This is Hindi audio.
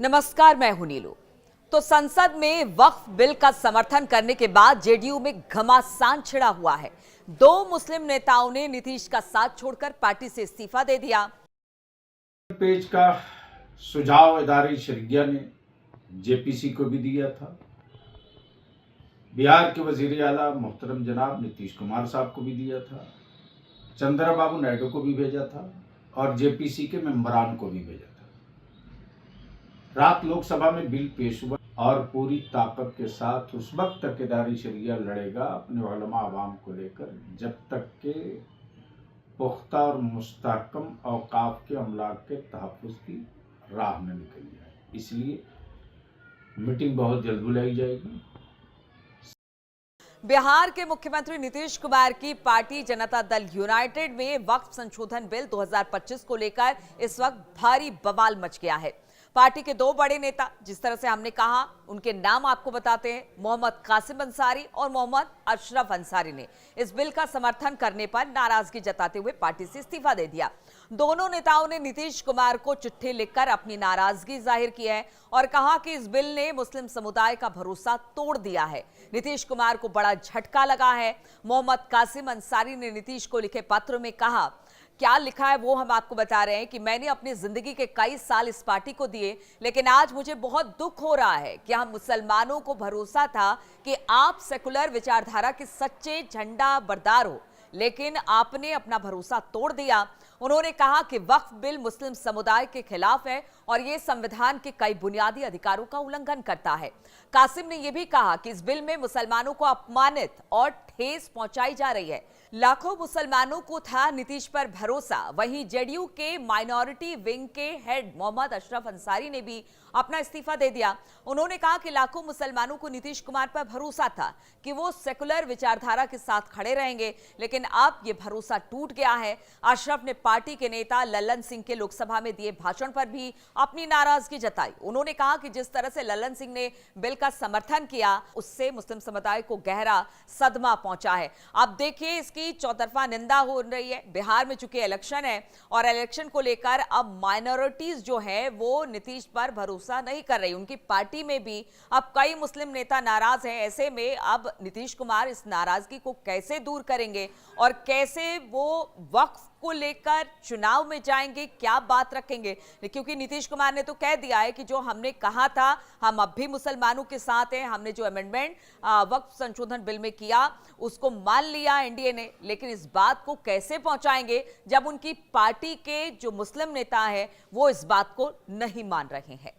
नमस्कार, मैं हूं नीलू। तो संसद में वक्फ बिल का समर्थन करने के बाद जेडीयू में घमासान छिड़ा हुआ है। दो मुस्लिम नेताओं ने नीतीश का साथ छोड़कर पार्टी से इस्तीफा दे दिया। पेज का सुझाव इदारे शरिया ने जेपीसी को भी दिया था। बिहार के वजीर आला मोहतरम जनाब नीतीश कुमार साहब को भी दिया था। चंद्रबाबू नायडू को भी भेजा था और जेपीसी के मेंबरान को भी भेजा था। रात लोकसभा में बिल पेश हुआ और पूरी ताकत के साथ उस वक्त तक इदारे शरिया लड़ेगा अपने उलमा आवाम को लेकर जब तक के पुख्ता और मुस्तहकम औकाफ के अमलाक के तहफ़्फ़ुज़ की राह में निकल जाए। इसलिए मीटिंग बहुत जल्द बुलाई जाएगी। बिहार के मुख्यमंत्री नीतीश कुमार की पार्टी जनता दल यूनाइटेड में वक्फ संशोधन बिल 2025 को लेकर इस वक्त भारी बवाल मच गया है। पार्टी के दो बड़े नेता, जिस तरह से हमने कहा, उनके नाम आपको बताते हैं, मोहम्मद कासिम अंसारी और मोहम्मद अशरफ अंसारी ने इस बिल का समर्थन करने पर नाराजगी जताते हुए पार्टी से इस्तीफा दे दिया। दोनों नेताओं ने नीतीश कुमार को चिट्ठी लिखकर अपनी नाराजगी जाहिर की है और कहा कि इस बिल ने मुस्लिम समुदाय का भरोसा तोड़ दिया है। नीतीश कुमार को बड़ा झटका लगा है। मोहम्मद कासिम अंसारी ने नीतीश को लिखे पत्र में कहा, क्या लिखा है वो हम आपको बता रहे हैं कि मैंने अपनी जिंदगी के कई साल इस पार्टी को दिए, लेकिन आज मुझे बहुत दुख हो रहा है कि हम मुसलमानों को भरोसा था कि आप सेकुलर विचारधारा के सच्चे झंडा बरदार हो, लेकिन आपने अपना भरोसा तोड़ दिया। उन्होंने कहा कि वक्फ बिल मुस्लिम समुदाय के खिलाफ है और यह संविधान के कई बुनियादी अधिकारों का उल्लंघन करता है। कासिम ने यह भी कहा कि इस बिल में मुसलमानों को अपमानित और ठेस पहुंचाई जा रही है। लाखों मुसलमानों को था नीतीश पर भरोसा। वहीं जेडीयू के माइनॉरिटी विंग के हेड मोहम्मद अशरफ अंसारी ने भी अपना इस्तीफा दे दिया। उन्होंने कहा कि लाखों मुसलमानों को नीतीश कुमार पर भरोसा था कि वो सेकुलर विचारधारा के साथ खड़े रहेंगे, लेकिन अब ये भरोसा टूट गया है। अशरफ ने पार्टी के नेता लल्लन सिंह के लोकसभा में दिए भाषण पर भी अपनी नाराजगी जताई। उन्होंने कहा कि जिस तरह से लल्लन सिंह ने बिल का समर्थन किया, उससे मुस्लिम समुदाय को गहरा सदमा पहुंचा है। अब देखिए, इसकी चौतरफा निंदा हो रही है। बिहार में चूंकि इलेक्शन है और इलेक्शन को लेकर अब माइनॉरिटीज जो है वो नीतीश पर भरोसा नहीं कर रही। उनकी पार्टी में भी अब कई मुस्लिम नेता नाराज हैं। ऐसे में अब नीतीश कुमार इस नाराजगी को कैसे दूर करेंगे और कैसे वो वक्फ को लेकर चुनाव में जाएंगे, क्या बात रखेंगे? क्योंकि नीतीश कुमार ने तो कह दिया है कि जो हमने कहा था, हम अब भी मुसलमानों के साथ हैं। हमने जो अमेंडमेंट वक्फ संशोधन बिल में किया उसको मान लिया एनडीए ने, लेकिन इस बात को कैसे पहुंचाएंगे जब उनकी पार्टी के जो मुस्लिम नेता है वो इस बात को नहीं मान रहे हैं।